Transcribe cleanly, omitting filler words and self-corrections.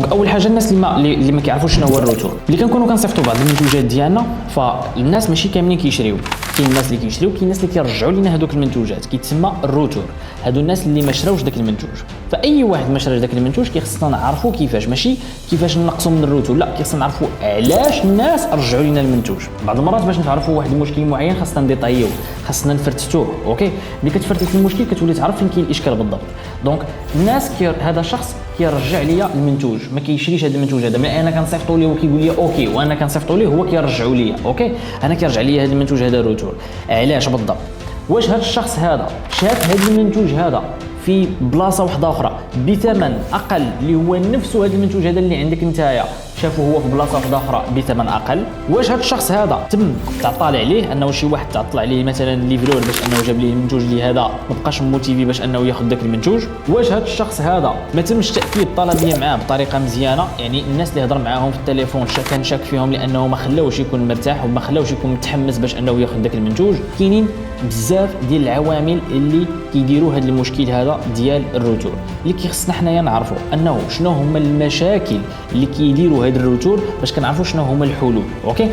دونك اول حاجه الناس اللي ما كيعرفوش شنو هو الروتور، اللي كنكونوا كنصيفطوا بعض المنتوجات ديالنا، فالناس ماشي كاملين كيشريو، كاين الناس اللي كيشريو، كاين الناس اللي كيرجعوا لنا هذوك المنتوجات، كيتسمى الروتور. هادو الناس اللي ما شراوش داك المنتوج. فاي واحد ما شراش داك المنتوج كيخصنا نعرفوا كيفاش، ماشي كيفاش نقصوا من الروتور، لا كيخصنا نعرفوا علاش الناس رجعوا لنا المنتوج. بعض المرات باش نعرفوا واحد المشكل معين خاصنا نديطايوه، خاصنا نفرتتوه. اوكي، ملي كتفرتت المشكل كتولي تعرف فين كاين الاشكال بالضبط. دونك الناس هذا شخص كيرجع ليا المنتوج، ما كيشريش هذا المنتوج هذا، ملي انا كنصيفطوا ليه وكيقول لي اوكي، وانا كنصيفطوا ليه هو كيرجعوا لي. اوكي، انا كيرجع لي هذا المنتوج هذا روتور. علاش بالضبط؟ واش هذا الشخص هذا شاف هذا المنتوج هذا في بلاصه واحده اخرى بثمن اقل، اللي هو نفس هذا المنتوج هذا اللي عندك نتايا شافه هو في بلاصه واحده اخرى بثمن اقل؟ واش هذا الشخص هذا تم تعطل عليه انه شي واحد تعطل عليه مثلا ليفرور باش انه جاب ليه المنتوج اللي هذا ما بقاش موتيفي باش انه ياخذ داك المنتوج؟ واش هذا الشخص هذا ما تمش تاكيد الطلبيه معاه بطريقه مزيانه؟ يعني الناس اللي هضر معاهم في التليفون كان شاك فيهم لانه ما خلاوش يكون مرتاح وما خلاوش يكون متحمس باش انه ياخذ داك المنتوج. كاينين بزاف ديال العوامل اللي كيديروا هذا المشكل هذا ديال الروتور، اللي كيخصنا حنايا نعرفوا انه شنو هما المشاكل اللي كيديروا هذا الروتور باش كنعرفوا شنو هما الحلول. اوكي،